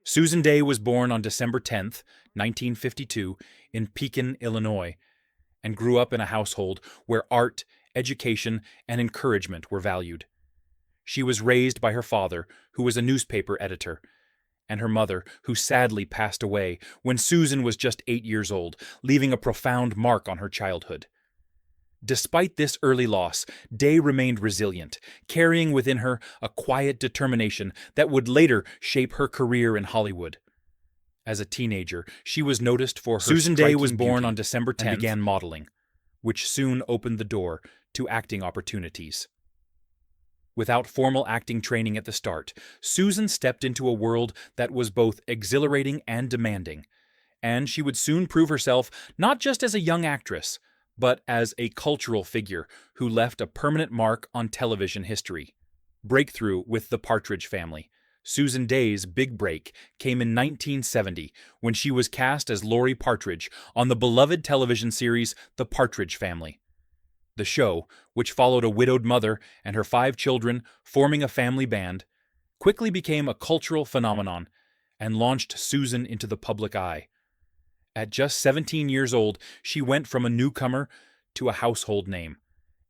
Susan Day was born on December 10th, 1952, in Pekin, Illinois, and grew up in a household where art, education, and encouragement were valued. She was raised by her father, who was a newspaper editor, and her mother, who sadly passed away when Susan was just 8 years old, leaving a profound mark on her childhood. Despite this early loss, Day remained resilient, carrying within her a quiet determination that would later shape her career in Hollywood. As a teenager, she was noticed for her Susan Day was striking born beauty on December and 10th. began modeling, which soon opened the door to acting opportunities. Without formal acting training at the start, Susan stepped into a world that was both exhilarating and demanding, and she would soon prove herself not just as a young actress, but as a cultural figure who left a permanent mark on television history. Breakthrough with the Partridge Family. Susan Day's big break came in 1970 when she was cast as Laurie Partridge on the beloved television series The Partridge Family. The show, which followed a widowed mother and her 5 children forming a family band, quickly became a cultural phenomenon and launched Susan into the public eye. At just 17 years old, she went from a newcomer to a household name,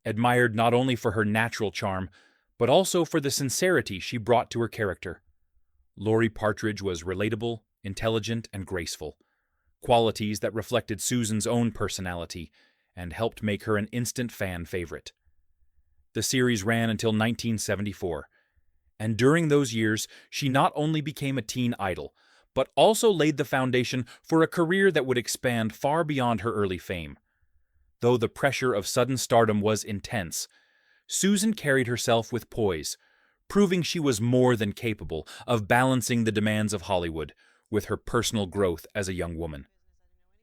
admired not only for her natural charm, but also for the sincerity she brought to her character. Laurie Partridge was relatable, intelligent, and graceful, qualities that reflected Susan's own personality and helped make her an instant fan favorite. The series ran until 1974, and during those years, she not only became a teen idol, but also laid the foundation for a career that would expand far beyond her early fame. Though the pressure of sudden stardom was intense, Susan carried herself with poise, proving she was more than capable of balancing the demands of Hollywood with her personal growth as a young woman.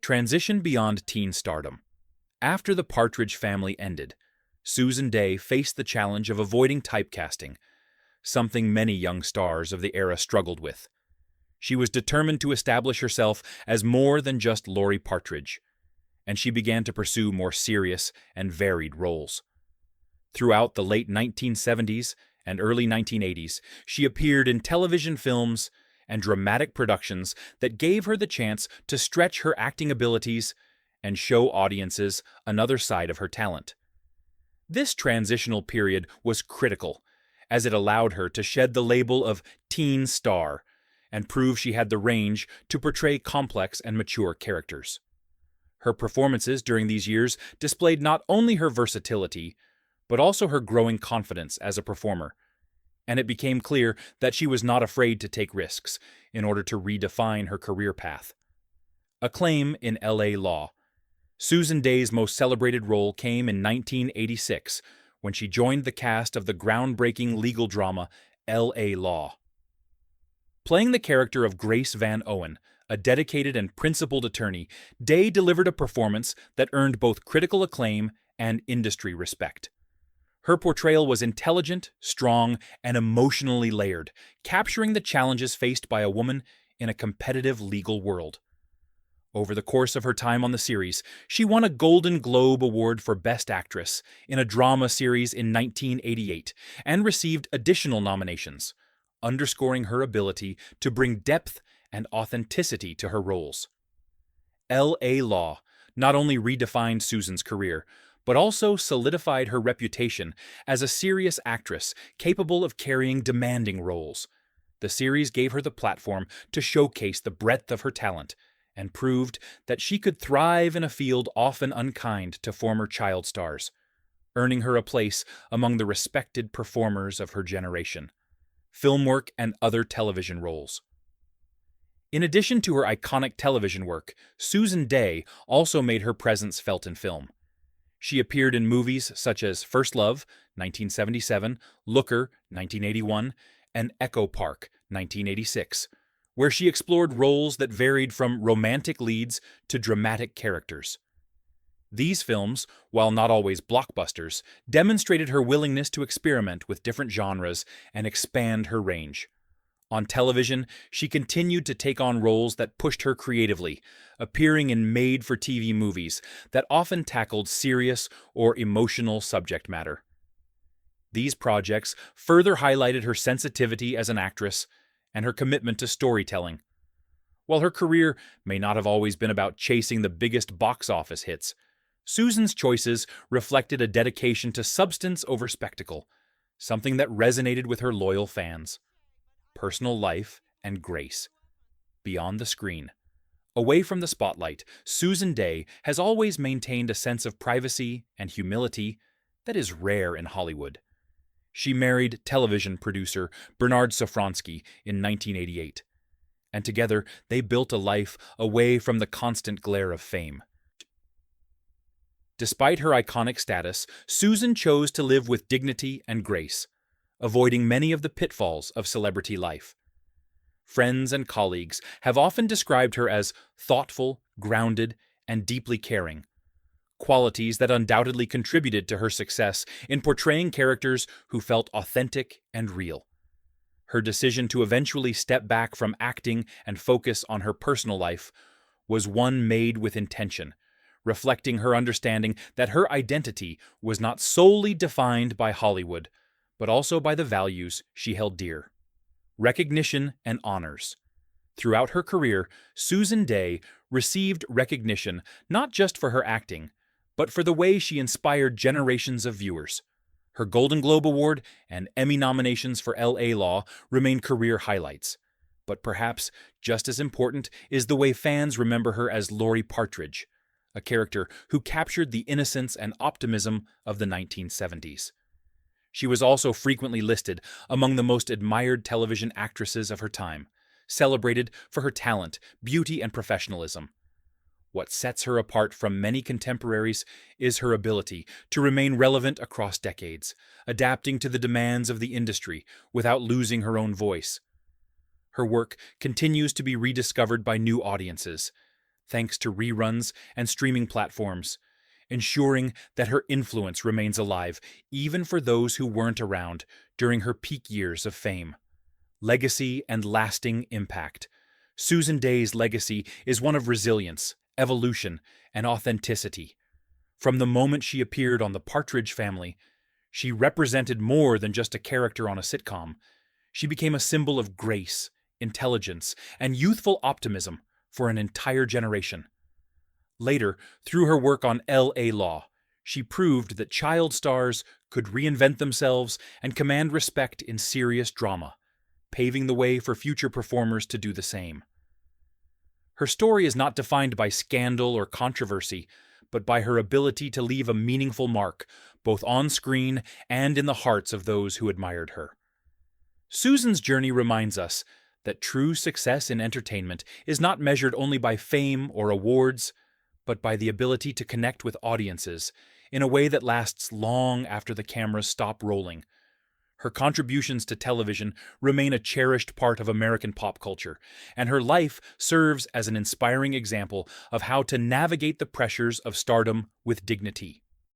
Transition beyond teen stardom. After The Partridge Family ended, Susan Day faced the challenge of avoiding typecasting, something many young stars of the era struggled with. She was determined to establish herself as more than just Laurie Partridge, and she began to pursue more serious and varied roles. Throughout the late 1970s and early 1980s, she appeared in television films and dramatic productions that gave her the chance to stretch her acting abilities and show audiences another side of her talent. This transitional period was critical, as it allowed her to shed the label of teen star and prove she had the range to portray complex and mature characters. Her performances during these years displayed not only her versatility, but also her growing confidence as a performer, and it became clear that she was not afraid to take risks in order to redefine her career path. Acclaim in L.A. Law. Susan Day's most celebrated role came in 1986 when she joined the cast of the groundbreaking legal drama L.A. Law. Playing the character of Grace Van Owen, a dedicated and principled attorney, Day delivered a performance that earned both critical acclaim and industry respect. Her portrayal was intelligent, strong, and emotionally layered, capturing the challenges faced by a woman in a competitive legal world. Over the course of her time on the series, she won a Golden Globe Award for Best Actress in a drama series in 1988 and received additional nominations, underscoring her ability to bring depth and authenticity to her roles. L.A. Law not only redefined Susan's career, but also solidified her reputation as a serious actress capable of carrying demanding roles. The series gave her the platform to showcase the breadth of her talent and proved that she could thrive in a field often unkind to former child stars, earning her a place among the respected performers of her generation. Film work and other television roles. In addition to her iconic television work, Susan Day also made her presence felt in film. She appeared in movies such as First Love, 1977, Looker, 1981, and Echo Park, 1986, where she explored roles that varied from romantic leads to dramatic characters. These films, while not always blockbusters, demonstrated her willingness to experiment with different genres and expand her range. On television, she continued to take on roles that pushed her creatively, appearing in made-for-TV movies that often tackled serious or emotional subject matter. These projects further highlighted her sensitivity as an actress and her commitment to storytelling. While her career may not have always been about chasing the biggest box office hits, Susan's choices reflected a dedication to substance over spectacle, something that resonated with her loyal fans. Personal life and grace. Beyond the screen. Away from the spotlight, Susan Dey has always maintained a sense of privacy and humility that is rare in Hollywood. She married television producer Bernard Safransky in 1988, and together they built a life away from the constant glare of fame. Despite her iconic status, Susan chose to live with dignity and grace, avoiding many of the pitfalls of celebrity life. Friends and colleagues have often described her as thoughtful, grounded, and deeply caring, qualities that undoubtedly contributed to her success in portraying characters who felt authentic and real. Her decision to eventually step back from acting and focus on her personal life was one made with intention, reflecting her understanding that her identity was not solely defined by Hollywood, but also by the values she held dear. Recognition and honors. Throughout her career, Susan Dey received recognition not just for her acting, but for the way she inspired generations of viewers. Her Golden Globe Award and Emmy nominations for L.A. Law remain career highlights. But perhaps just as important is the way fans remember her as Laurie Partridge, a character who captured the innocence and optimism of the 1970s. She was also frequently listed among the most admired television actresses of her time, celebrated for her talent, beauty, and professionalism. What sets her apart from many contemporaries is her ability to remain relevant across decades, adapting to the demands of the industry without losing her own voice. Her work continues to be rediscovered by new audiences, thanks to reruns and streaming platforms, ensuring that her influence remains alive even for those who weren't around during her peak years of fame. Legacy and lasting impact. Susan Dey's legacy is one of resilience, evolution, and authenticity. From the moment she appeared on the Partridge Family, she represented more than just a character on a sitcom. She became a symbol of grace, intelligence, and youthful optimism for an entire generation. Later, through her work on L.A. Law, she proved that child stars could reinvent themselves and command respect in serious drama, paving the way for future performers to do the same. Her story is not defined by scandal or controversy, but by her ability to leave a meaningful mark, both on screen and in the hearts of those who admired her. Susan's journey reminds us that true success in entertainment is not measured only by fame or awards, but by the ability to connect with audiences in a way that lasts long after the cameras stop rolling. Her contributions to television remain a cherished part of American pop culture, and her life serves as an inspiring example of how to navigate the pressures of stardom with dignity.